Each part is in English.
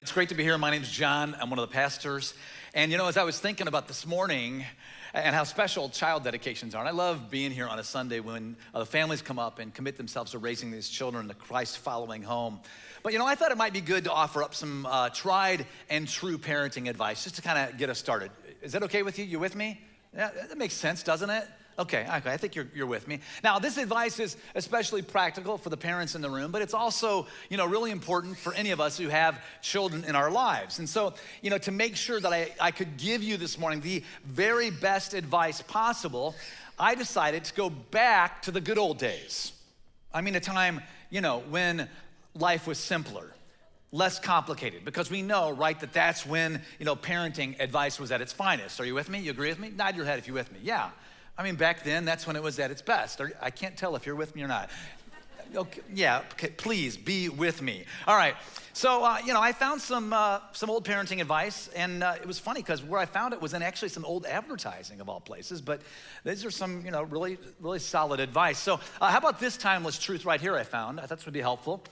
It's great to be here. My name's John. I'm one of the pastors. And as I was thinking about this morning and how special child dedications are, and I love being here on a Sunday when the families come up and commit themselves to raising these children in the Christ-following home. But I thought it might be good to offer up some tried and true parenting advice just to kind of get us started. Is that okay with you? You with me? Yeah, that makes sense, doesn't it? Okay, I think you're with me. Now, this advice is especially practical for the parents in the room, but it's also, really important for any of us who have children in our lives. And so, to make sure that I could give you this morning the very best advice possible, I decided to go back to the good old days. I mean, a time, when life was simpler, less complicated, because we know, right, that's when, parenting advice was at its finest. Are you with me? You agree with me? Nod your head if you're with me. Yeah. I mean, back then, that's when it was at its best. I can't tell if you're with me or not. Okay, yeah, okay, please be with me. All right, so, I found some old parenting advice, and it was funny because where I found it was in actually some old advertising of all places, but these are some, really, really solid advice. So how about this timeless truth right here I found? I thought this would be helpful.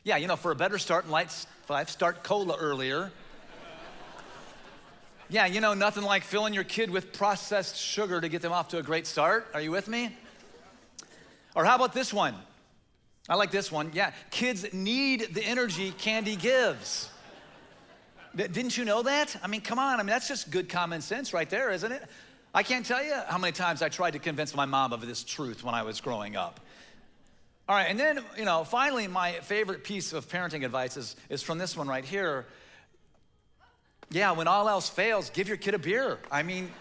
Yeah, for a better start in life, start cola earlier. Yeah, nothing like filling your kid with processed sugar to get them off to a great start. Are you with me? Or how about this one? I like this one. Yeah, kids need the energy candy gives. Didn't you know that? I mean, come on. I mean, that's just good common sense right there, isn't it? I can't tell you how many times I tried to convince my mom of this truth when I was growing up. All right, and then, finally, my favorite piece of parenting advice is from this one right here. Yeah, when all else fails, give your kid a beer. I mean,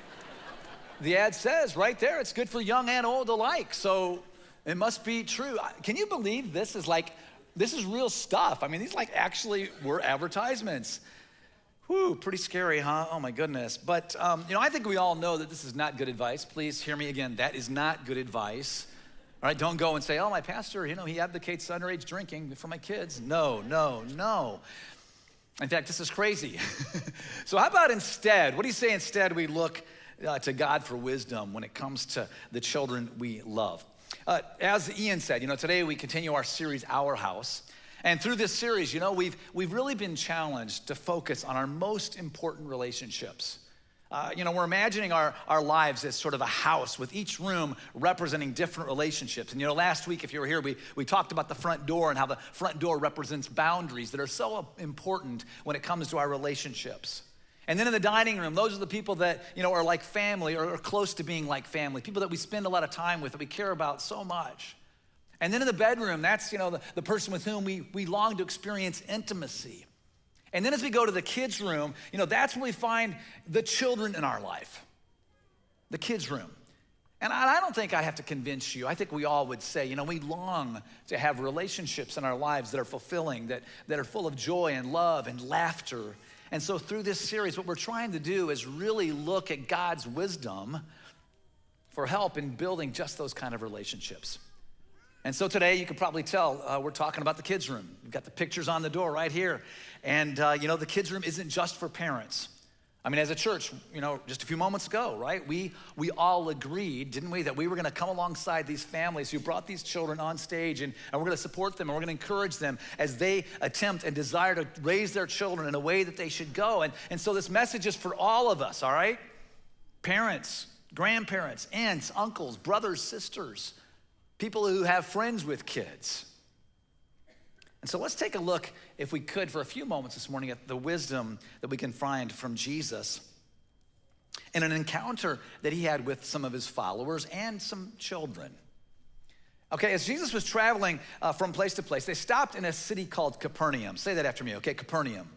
the ad says right there, it's good for young and old alike. So it must be true. Can you believe this is real stuff? I mean, these actually were advertisements. Whew, pretty scary, huh? Oh my goodness. But, I think we all know that this is not good advice. Please hear me again. That is not good advice. All right, don't go and say, oh, my pastor, he advocates underage drinking for my kids. No. In fact, this is crazy. So how about instead, what do you say instead we look to God for wisdom when it comes to the children we love? As Ian said, today we continue our series, Our House. And through this series, we've really been challenged to focus on our most important relationships. We're imagining our lives as sort of a house with each room representing different relationships. And last week, if you were here, we talked about the front door and how the front door represents boundaries that are so important when it comes to our relationships. And then in the dining room, those are the people that, are like family or are close to being like family, people that we spend a lot of time with, that we care about so much. And then in the bedroom, that's, the person with whom we long to experience intimacy. And then as we go to the kids' room, that's where we find the children in our life, the kids' room. And I don't think I have to convince you. I think we all would say, we long to have relationships in our lives that are fulfilling, that are full of joy and love and laughter. And so through this series, what we're trying to do is really look at God's wisdom for help in building just those kind of relationships. And so today, you can probably tell, we're talking about the kids' room. We've got the pictures on the door right here. And, the kids' room isn't just for parents. I mean, as a church, just a few moments ago, right, we all agreed, didn't we, that we were going to come alongside these families who brought these children on stage, and we're going to support them, and we're going to encourage them as they attempt and desire to raise their children in a way that they should go. And so this message is for all of us, all right? Parents, grandparents, aunts, uncles, brothers, sisters, people who have friends with kids. And so let's take a look, if we could, for a few moments this morning at the wisdom that we can find from Jesus in an encounter that he had with some of his followers and some children. Okay, as Jesus was traveling from place to place, they stopped in a city called Capernaum. Say that after me, okay, Capernaum.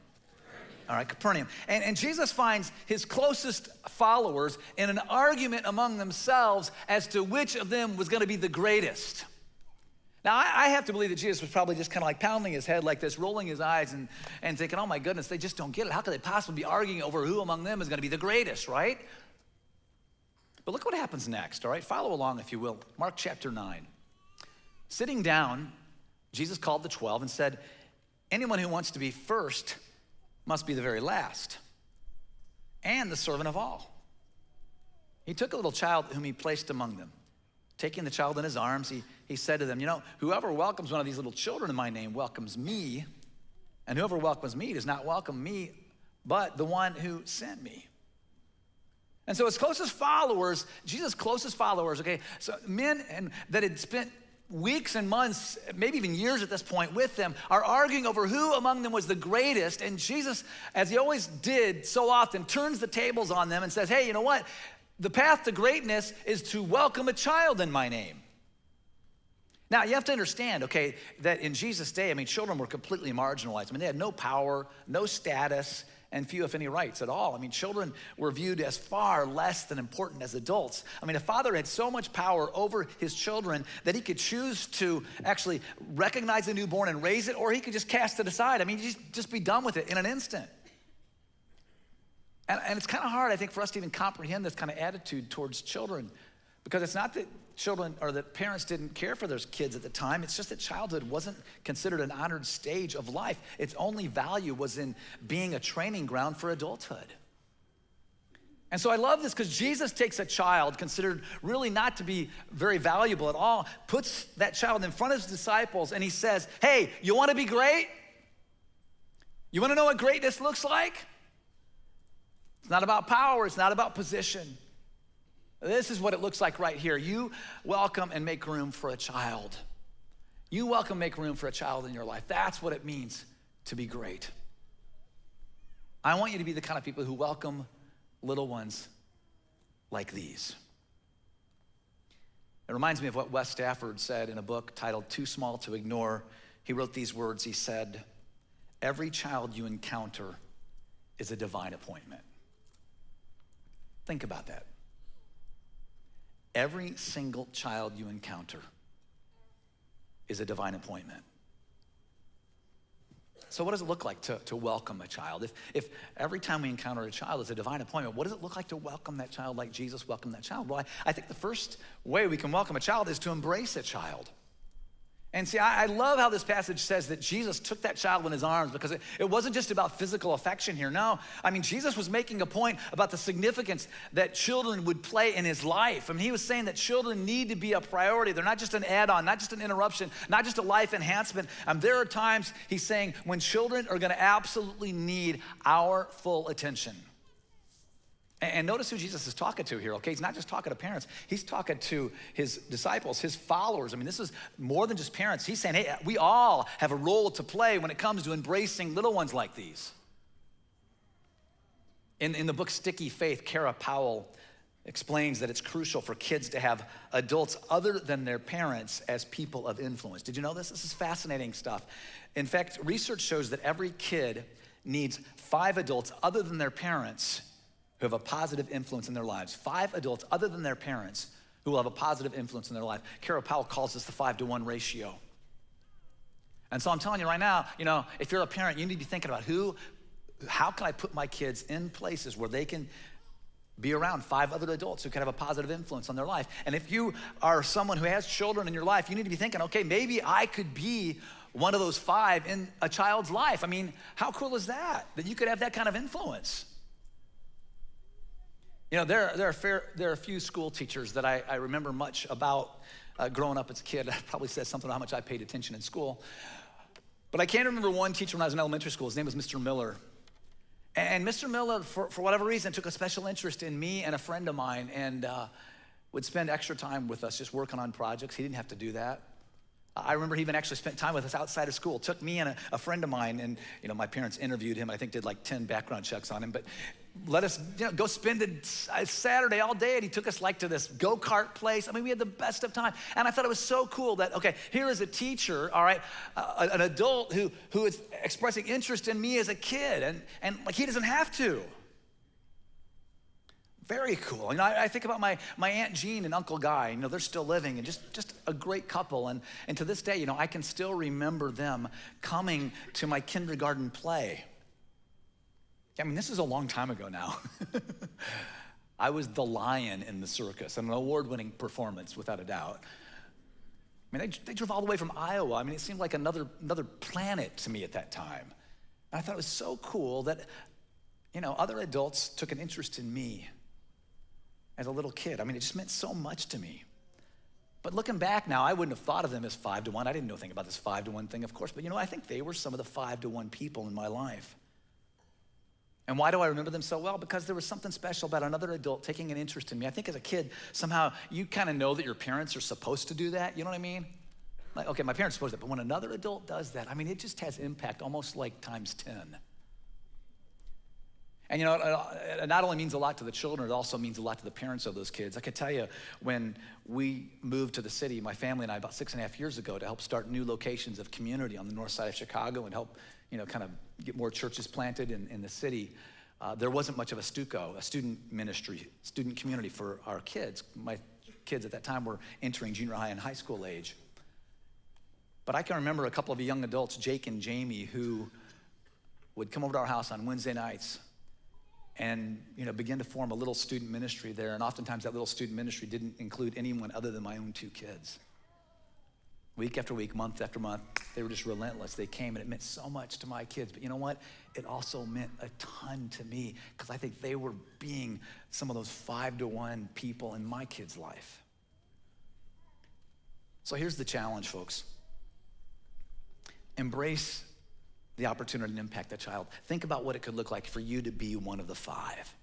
All right, Capernaum. And Jesus finds his closest followers in an argument among themselves as to which of them was going to be the greatest. Now, I have to believe that Jesus was probably just kind of pounding his head like this, rolling his eyes and thinking, oh my goodness, they just don't get it. How could they possibly be arguing over who among them is going to be the greatest, right? But look what happens next, all right? Follow along, if you will. Mark chapter 9. Sitting down, Jesus called the 12 and said, anyone who wants to be first must be the very last and the servant of all. He took a little child whom he placed among them. Taking the child in his arms, he said to them, whoever welcomes one of these little children in my name welcomes me. And whoever welcomes me does not welcome me, but the one who sent me. And so his closest followers, Jesus' closest followers, okay, so men that had spent weeks and months, maybe even years at this point with them, are arguing over who among them was the greatest. And Jesus, as he always did so often, turns the tables on them and says, hey, you know what? The path to greatness is to welcome a child in my name. Now, you have to understand, okay, that in Jesus' day, I mean, children were completely marginalized. I mean, they had no power, no status, and few, if any, rights at all. I mean, children were viewed as far less than important as adults. I mean, a father had so much power over his children that he could choose to actually recognize a newborn and raise it, or he could just cast it aside. I mean, just be done with it in an instant. And it's kind of hard, I think, for us to even comprehend this kind of attitude towards children, because it's not that children or that parents didn't care for their kids at the time. It's just that childhood wasn't considered an honored stage of life. Its only value was in being a training ground for adulthood. And so I love this because Jesus takes a child considered really not to be very valuable at all, puts that child in front of his disciples, and he says, hey, you want to be great? You want to know what greatness looks like? It's not about power. It's not about position. This is what it looks like right here. You welcome and make room for a child. You welcome, make room for a child in your life. That's what it means to be great. I want you to be the kind of people who welcome little ones like these. It reminds me of what Wes Stafford said in a book titled Too Small to Ignore. He wrote these words. He said, every child you encounter is a divine appointment. Think about that. Every single child you encounter is a divine appointment. So what does it look like to welcome a child? If every time we encounter a child is a divine appointment, what does it look like to welcome that child like Jesus welcomed that child? Well, I think the first way we can welcome a child is to embrace a child. And see, I love how this passage says that Jesus took that child in his arms, because it wasn't just about physical affection here. No, I mean, Jesus was making a point about the significance that children would play in his life. I mean, he was saying that children need to be a priority. They're not just an add-on, not just an interruption, not just a life enhancement. There are times, he's saying, when children are gonna absolutely need our full attention. And notice who Jesus is talking to here, okay? He's not just talking to parents. He's talking to his disciples, his followers. I mean, this is more than just parents. He's saying, hey, we all have a role to play when it comes to embracing little ones like these. In the book Sticky Faith, Kara Powell explains that it's crucial for kids to have adults other than their parents as people of influence. Did you know this? This is fascinating stuff. In fact, research shows that every kid needs 5 adults other than their parents who have a positive influence in their lives. 5 adults other than their parents who will have a positive influence in their life. Kara Powell calls this the 5-to-1 ratio. And so I'm telling you right now, you know, if you're a parent, you need to be thinking about how can I put my kids in places where they can be around 5 other adults who can have a positive influence on their life. And if you are someone who has children in your life, you need to be thinking, okay, maybe I could be one of those 5 in a child's life. I mean, how cool is that you could have that kind of influence? You know, there are a few school teachers that I remember much about growing up as a kid. That probably says something about how much I paid attention in school. But I can remember one teacher when I was in elementary school. His name was Mr. Miller. And Mr. Miller, for whatever reason, took a special interest in me and a friend of mine, and would spend extra time with us just working on projects. He didn't have to do that. I remember he even actually spent time with us outside of school. Took me and a friend of mine, and you know, my parents interviewed him. I think did like 10 background checks on him, but let us go spend a Saturday all day, and he took us like to this go-kart place. I mean, we had the best of time. And I thought it was so cool that, okay, here is a teacher, all right, an adult who is expressing interest in me as a kid, and like he doesn't have to. Very cool. You know, I think about my Aunt Jean and Uncle Guy. You know, they're still living, and just a great couple. And to this day, you know, I can still remember them coming to my kindergarten play. I mean, this is a long time ago now. I was the lion in the circus, an award-winning performance, without a doubt. I mean, they drove all the way from Iowa. I mean, it seemed like another planet to me at that time. And I thought it was so cool that, you know, other adults took an interest in me as a little kid. I mean, it just meant so much to me. But looking back now, I wouldn't have thought of them as 5-to-1. I didn't know anything about this 5-to-1 thing, of course, but I think they were some of the 5-to-1 people in my life. And why do I remember them so well? Because there was something special about another adult taking an interest in me. I think as a kid, somehow you kind of know that your parents are supposed to do that, you know what I mean? Like, okay, my parents are supposed to, but when another adult does that, it just has impact almost like times 10. And it not only means a lot to the children, it also means a lot to the parents of those kids. I could tell you, when we moved to the city, my family and I, about 6.5 years ago, to help start new locations of community on the north side of Chicago and help, kind of get more churches planted in the city, there wasn't much of a student ministry, student community for our kids. My kids at that time were entering junior high and high school age. But I can remember a couple of young adults, Jake and Jamie, who would come over to our house on Wednesday nights and begin to form a little student ministry there. And oftentimes that little student ministry didn't include anyone other than my own 2 kids. Week after week, month after month, they were just relentless. They came, and it meant so much to my kids. But you know what? It also meant a ton to me, because I think they were being some of those 5-to-1 people in my kids' life. So here's the challenge, folks. Embrace the opportunity to impact that child. Think about what it could look like for you to be one of the 5.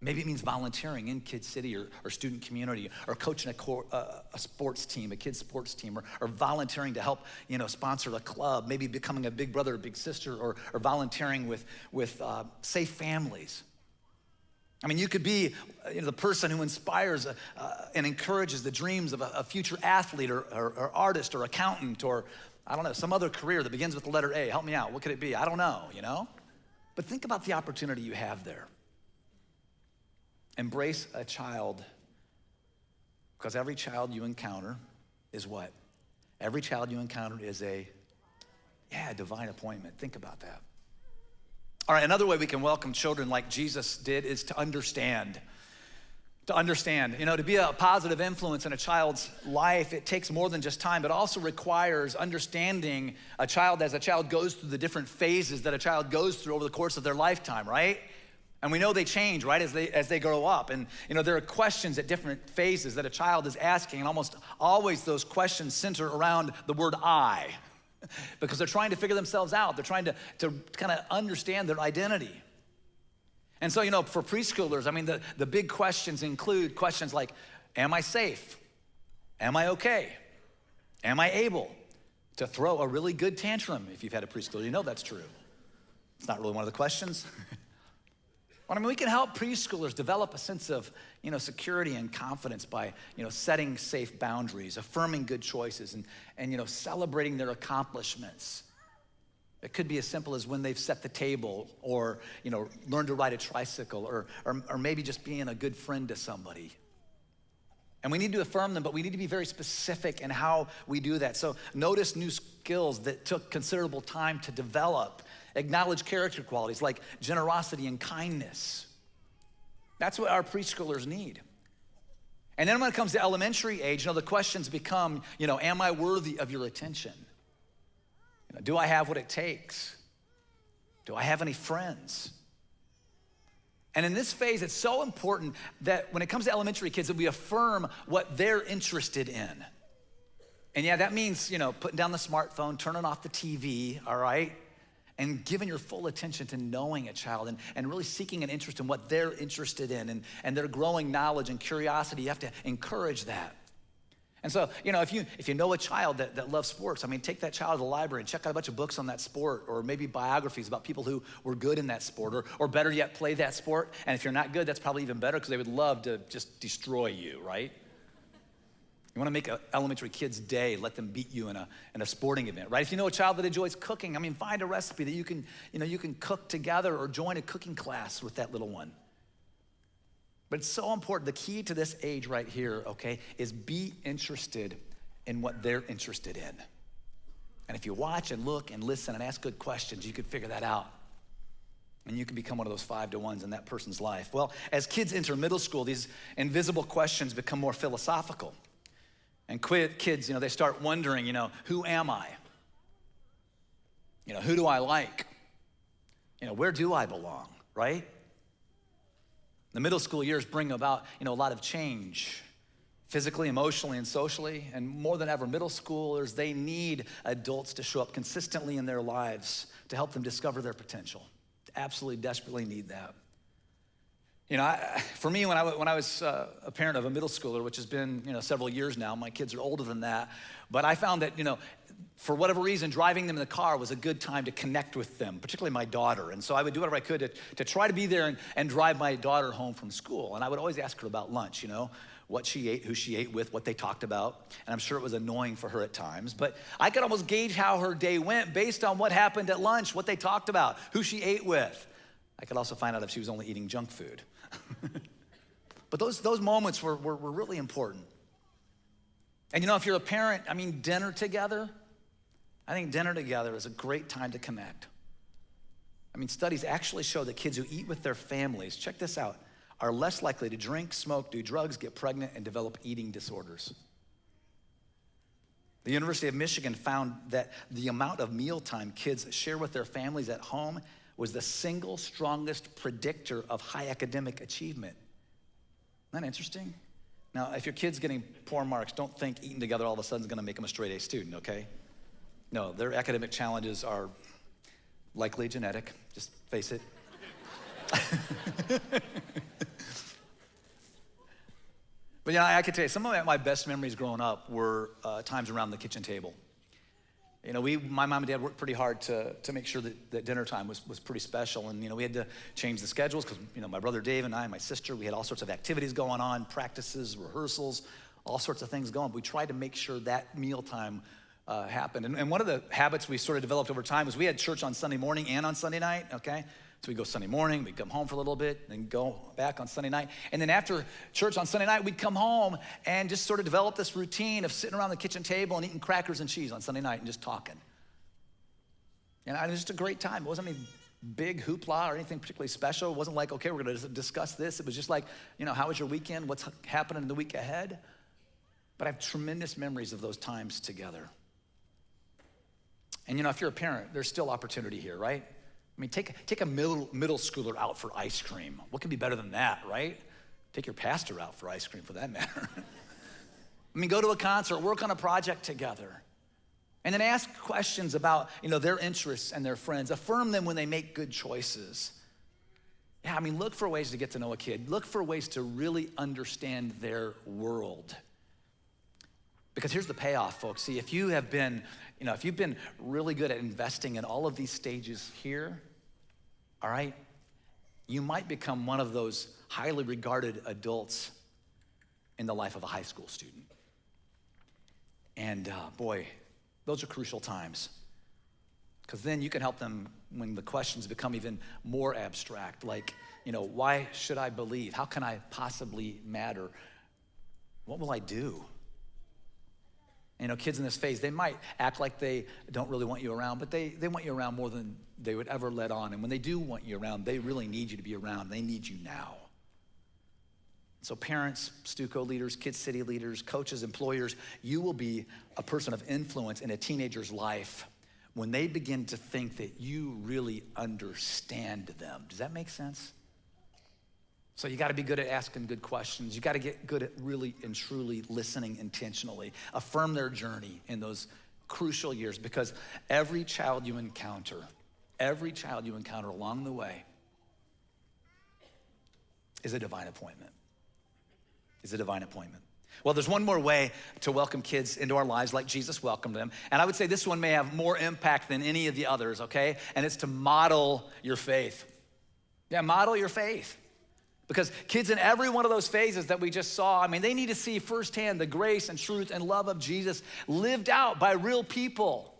Maybe it means volunteering in Kid City or student community, or coaching a sports team, a kid's sports team, or volunteering to help sponsor a club, maybe becoming a big brother or big sister, or volunteering with Safe Families. You could be the person who inspires and encourages the dreams of a future athlete or artist or accountant, or I don't know, some other career that begins with the letter A. Help me out. What could it be? I don't know, But think about the opportunity you have there. Embrace a child, because every child you encounter is what? Every child you encounter is a divine appointment. Think about that. All right, another way we can welcome children like Jesus did is to understand. To understand, to be a positive influence in a child's life, it takes more than just time, but also requires understanding a child as a child goes through the different phases that a child goes through over the course of their lifetime, right? And we know they change, right, as they grow up. And there are questions at different phases that a child is asking, and almost always those questions center around the word I, because they're trying to figure themselves out. They're trying to kind of understand their identity. And so, for preschoolers, the big questions include questions like, am I safe? Am I okay? Am I able to throw a really good tantrum? If you've had a preschooler, that's true. It's not really one of the questions. We can help preschoolers develop a sense of, security and confidence by, setting safe boundaries, affirming good choices, and celebrating their accomplishments. It could be as simple as when they've set the table, or, learned to ride a tricycle, or maybe just being a good friend to somebody. And we need to affirm them, but we need to be very specific in how we do that. So notice new skills that took considerable time to develop. Acknowledge character qualities like generosity and kindness. That's what our preschoolers need. And then when it comes to elementary age, the questions become, am I worthy of your attention? Do I have what it takes? Do I have any friends? And in this phase, it's so important that when it comes to elementary kids, that we affirm what they're interested in. And that means, putting down the smartphone, turning off the TV, all right? And giving your full attention to knowing a child and really seeking an interest in what they're interested in and their growing knowledge and curiosity. You have to encourage that. And so, if you know a child that loves sports, take that child to the library and check out a bunch of books on that sport, or maybe biographies about people who were good in that sport, or better yet, play that sport. And if you're not good, that's probably even better, because they would love to just destroy you, right? You want to make an elementary kid's day, let them beat you in a sporting event, right? If you know a child that enjoys cooking, find a recipe that you can cook together, or join a cooking class with that little one. But it's so important. The key to this age right here, okay, is be interested in what they're interested in. And if you watch and look and listen and ask good questions, you can figure that out. And you can become one of those 5-to-1s in that person's life. Well, as kids enter middle school, these invisible questions become more philosophical. And kids, they start wondering, who am I? Who do I like? Where do I belong, right? The middle school years bring about, a lot of change physically, emotionally, and socially. And more than ever, middle schoolers, they need adults to show up consistently in their lives to help them discover their potential. Absolutely, desperately need that. You know, for me, when I was a parent of a middle schooler, which has been, several years now, my kids are older than that, but I found that, for whatever reason, driving them in the car was a good time to connect with them, particularly my daughter. And so I would do whatever I could to try to be there and drive my daughter home from school. And I would always ask her about lunch, what she ate, who she ate with, what they talked about. And I'm sure it was annoying for her at times, but I could almost gauge how her day went based on what happened at lunch, what they talked about, who she ate with. I could also find out if she was only eating junk food. But those moments were really important. And if you're a parent, dinner together, I think dinner together is a great time to connect. Studies actually show that kids who eat with their families, check this out, are less likely to drink, smoke, do drugs, get pregnant, and develop eating disorders. The University of Michigan found that the amount of mealtime kids share with their families at home was the single strongest predictor of high academic achievement. Isn't that interesting? Now, if your kid's getting poor marks, don't think eating together all of a sudden is gonna make them a straight A student, okay? No, their academic challenges are likely genetic, just face it. But I can tell you, some of my best memories growing up were times around the kitchen table. My mom and dad worked pretty hard to make sure that dinner time was pretty special. And, we had to change the schedules because, my brother Dave and I and my sister, we had all sorts of activities going on, practices, rehearsals, all sorts of things going. But we tried to make sure that mealtime happened. And one of the habits we sort of developed over time was we had church on Sunday morning and on Sunday night, okay? So we'd go Sunday morning, we'd come home for a little bit, then go back on Sunday night. And then after church on Sunday night, we'd come home and just sort of develop this routine of sitting around the kitchen table and eating crackers and cheese on Sunday night and just talking. And it was just a great time. It wasn't any big hoopla or anything particularly special. It wasn't like, okay, we're gonna discuss this. It was just like, how was your weekend? What's happening in the week ahead? But I have tremendous memories of those times together. And if you're a parent, there's still opportunity here, right? Take a middle schooler out for ice cream. What could be better than that, right? Take your pastor out for ice cream, for that matter. Go to a concert, work on a project together. And then ask questions about, their interests and their friends. Affirm them when they make good choices. Yeah, look for ways to get to know a kid. Look for ways to really understand their world. Because here's the payoff, folks. See, if you have been, if you've been really good at investing in all of these stages here, all right, you might become one of those highly regarded adults in the life of a high school student. And boy, those are crucial times. Because then you can help them when the questions become even more abstract, like, why should I believe? How can I possibly matter? What will I do? Kids in this phase, they might act like they don't really want you around, but they want you around more than they would ever let on. And when they do want you around, they really need you to be around. They need you now. So parents, Stuco leaders, Kid City leaders, coaches, employers, you will be a person of influence in a teenager's life when they begin to think that you really understand them. Does that make sense? So you gotta be good at asking good questions. You gotta get good at really and truly listening intentionally. Affirm their journey in those crucial years, because every child you encounter along the way is a divine appointment. Well, there's one more way to welcome kids into our lives like Jesus welcomed them. And I would say this one may have more impact than any of the others, okay? And it's to model your faith. Yeah, model your faith. Because kids in every one of those phases that we just saw, they need to see firsthand the grace and truth and love of Jesus lived out by real people.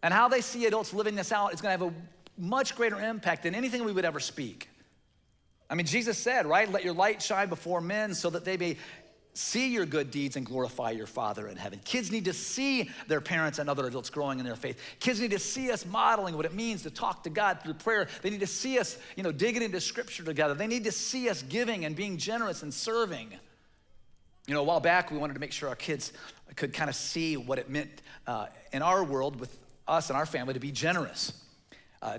And how they see adults living this out is gonna have a much greater impact than anything we would ever speak. Jesus said, right? Let your light shine before men so that they may see your good deeds and glorify your Father in heaven. Kids need to see their parents and other adults growing in their faith. Kids need to see us modeling what it means to talk to God through prayer. They need to see us, digging into scripture together. They need to see us giving and being generous and serving. A while back, we wanted to make sure our kids could kind of see what it meant in our world with us and our family to be generous.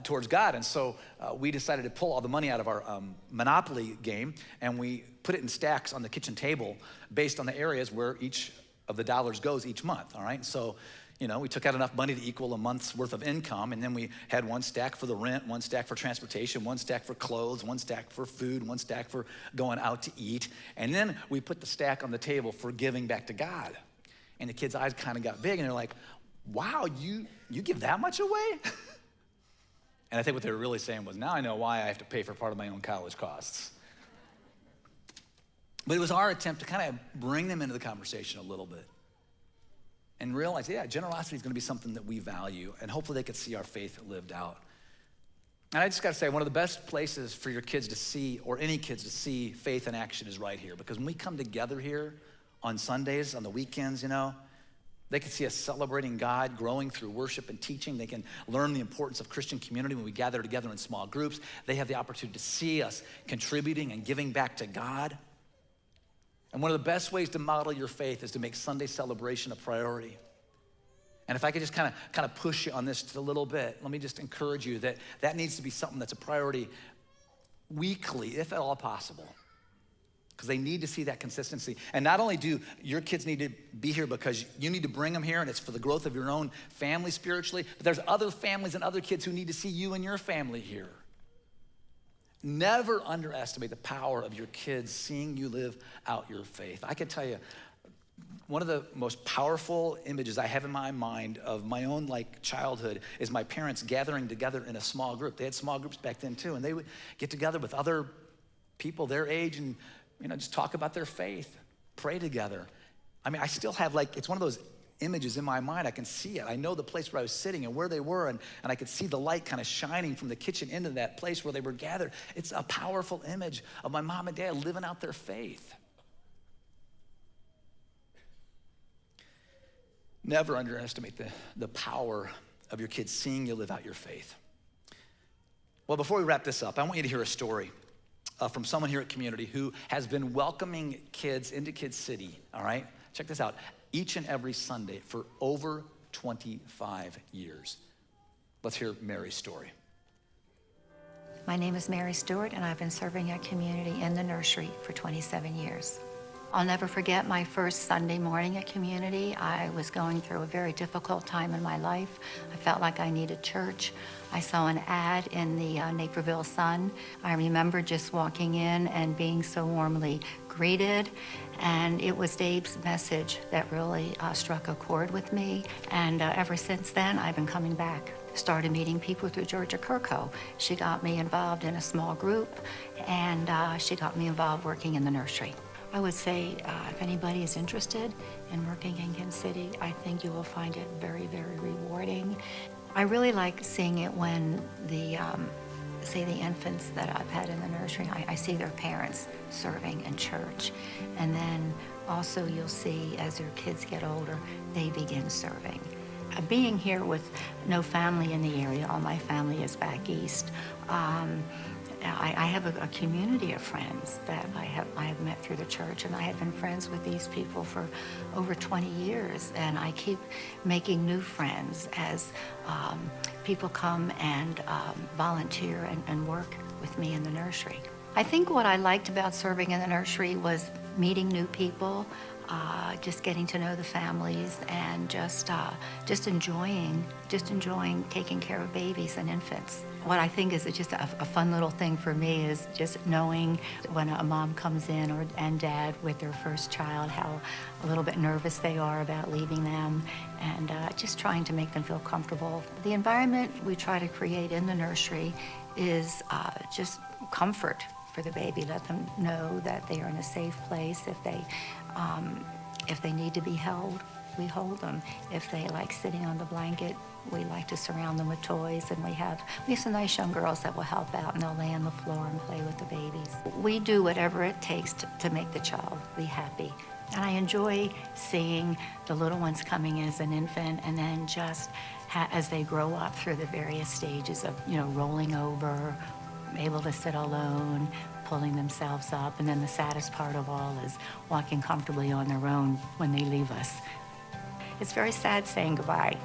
towards God. And so we decided to pull all the money out of our Monopoly game, and we put it in stacks on the kitchen table based on the areas where each of the dollars goes each month, all right? So, we took out enough money to equal a month's worth of income, and then we had one stack for the rent, one stack for transportation, one stack for clothes, one stack for food, one stack for going out to eat, and then we put the stack on the table for giving back to God. And the kids' eyes kind of got big, and they're like, wow, you give that much away? And I think what they were really saying was, now I know why I have to pay for part of my own college costs. But it was our attempt to kind of bring them into the conversation a little bit and realize, yeah, generosity is going to be something that we value, and hopefully they could see our faith lived out. And I just got to say, one of the best places for your kids to see, or any kids to see faith in action, is right here. Because when we come together here on Sundays, on the weekends, they can see us celebrating God, growing through worship and teaching. They can learn the importance of Christian community when we gather together in small groups. They have the opportunity to see us contributing and giving back to God. And one of the best ways to model your faith is to make Sunday celebration a priority. And if I could just kind of push you on this just a little bit, let me just encourage you that needs to be something that's a priority weekly, if at all possible. Because they need to see that consistency. And not only do your kids need to be here because you need to bring them here and it's for the growth of your own family spiritually, but there's other families and other kids who need to see you and your family here. Never underestimate the power of your kids seeing you live out your faith. I can tell you, one of the most powerful images I have in my mind of my own childhood is my parents gathering together in a small group. They had small groups back then too, and they would get together with other people their age and just talk about their faith, pray together. I mean, I still have it's one of those images in my mind. I can see it. I know the place where I was sitting and where they were, and I could see the light kind of shining from the kitchen into that place where they were gathered. It's a powerful image of my mom and dad living out their faith. Never underestimate the power of your kids seeing you live out your faith. Well, before we wrap this up, I want you to hear a story from someone here at Community who has been welcoming kids into Kid City, all right? Check this out. Each and every Sunday for over 25 years. Let's hear Mary's story. My name is Mary Stewart, and I've been serving at Community in the nursery for 27 years. I'll never forget my first Sunday morning at Community. I was going through a very difficult time in my life. I felt like I needed church. I saw an ad in the Naperville Sun. I remember just walking in and being so warmly greeted, and it was Dave's message that really struck a chord with me, and ever since then I've been coming back. Started meeting people through Georgia Kirko. She got me involved in a small group, and she got me involved working in the nursery. I would say if anybody is interested in working in Kansas City, I think you will find it very, very rewarding. I really like seeing it when say the infants that I've had in the nursery, I see their parents serving in church. And then also you'll see as your kids get older, they begin serving. Being here with no family in the area, all my family is back east, I have a community of friends that I have met through the church, and I have been friends with these people for over 20 years, and I keep making new friends as people come and volunteer and work with me in the nursery. I think what I liked about serving in the nursery was meeting new people, just getting to know the families, and just enjoying taking care of babies and infants. What I think is just a fun little thing for me is just knowing when a mom comes in and dad with their first child, how a little bit nervous they are about leaving them, and just trying to make them feel comfortable. The environment we try to create in the nursery is just comfort for the baby. Let them know that they are in a safe place. If they need to be held, we hold them. If they like sitting on the blanket, we like to surround them with toys, and we have some nice young girls that will help out, and they'll lay on the floor and play with the babies. We do whatever it takes to make the child be happy. And I enjoy seeing the little ones coming in as an infant, and then just as they grow up through the various stages of, rolling over, able to sit alone, pulling themselves up, and then the saddest part of all is walking comfortably on their own when they leave us. It's very sad saying goodbye.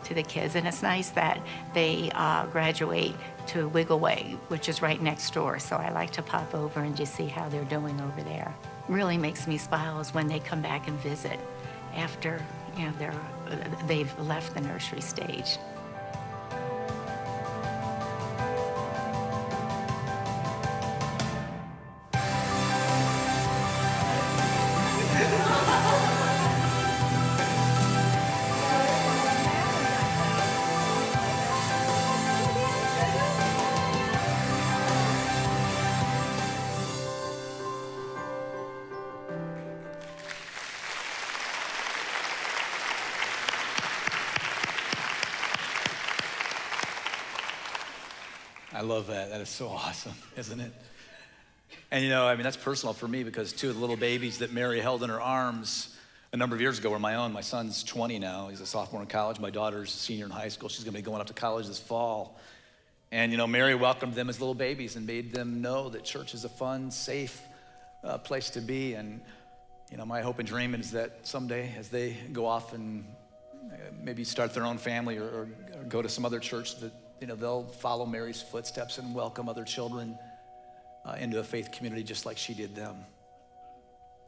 to the kids. And it's nice that they graduate to Wiggle Way, which is right next door. So I like to pop over and just see how they're doing over there. Really makes me smile is when they come back and visit after, you know, they've left the nursery stage. I love that. That is so awesome, isn't it? And you know, I mean, that's personal for me because two of the little babies that Mary held in her arms a number of years ago were my own. My son's 20 now. He's a sophomore in college. My daughter's a senior in high school. She's gonna be going up to college this fall. And you know, Mary welcomed them as little babies and made them know that church is a fun, safe place to be. And you know, my hope and dream is that someday as they go off and maybe start their own family or go to some other church, that you know, they'll follow Mary's footsteps and welcome other children into a faith community just like she did them.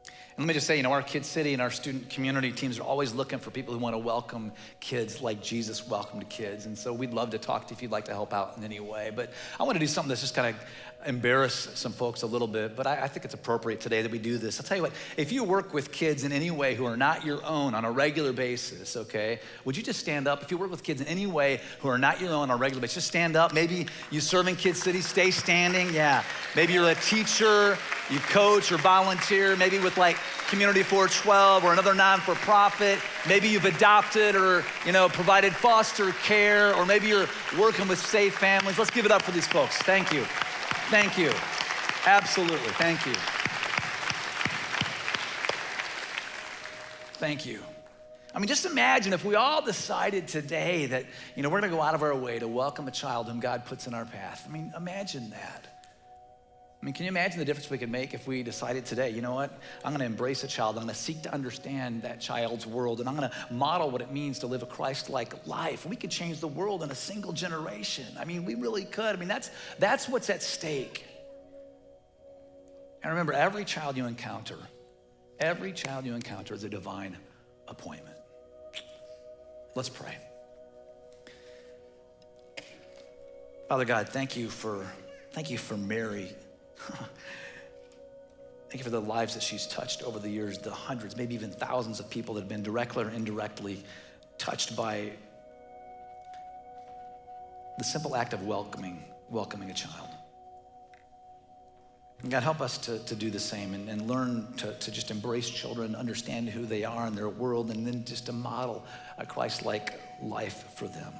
And let me just say, you know, our Kid City and our student community teams are always looking for people who want to welcome kids like Jesus welcomed kids. And so we'd love to talk to you if you'd like to help out in any way. But I want to do something that's just kind of embarrass some folks a little bit, but I think it's appropriate today that we do this. I'll tell you what, if you work with kids in any way who are not your own on a regular basis, okay, would you just stand up? If you work with kids in any way who are not your own on a regular basis, just stand up. Maybe you serve in Kid City, stay standing, yeah. Maybe you're a teacher, you coach or volunteer, maybe with like Community 412 or another non-for-profit. Maybe you've adopted or, you know, provided foster care, or maybe you're working with safe families. Let's give it up for these folks. Thank you. Thank you. Absolutely. Thank you. Thank you. I mean, just imagine if we all decided today that, you know, we're going to go out of our way to welcome a child whom God puts in our path. I mean, imagine that. I mean, can you imagine the difference we could make if we decided today, you know what, I'm gonna embrace a child, I'm gonna seek to understand that child's world, and I'm gonna model what it means to live a Christ-like life. We could change the world in a single generation. I mean, we really could. I mean, that's what's at stake. And remember, every child you encounter is a divine appointment. Let's pray. Father God, thank you for Mary. Thank you for the lives that she's touched over the years, the hundreds, maybe even thousands of people that have been directly or indirectly touched by the simple act of welcoming a child. And God, help us to do the same and learn to just embrace children, understand who they are in their world, and then just to model a Christ-like life for them.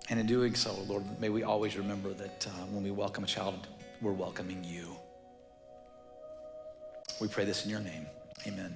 And in doing so, Lord, may we always remember that when we welcome a child, we're welcoming you. We pray this in your name. Amen.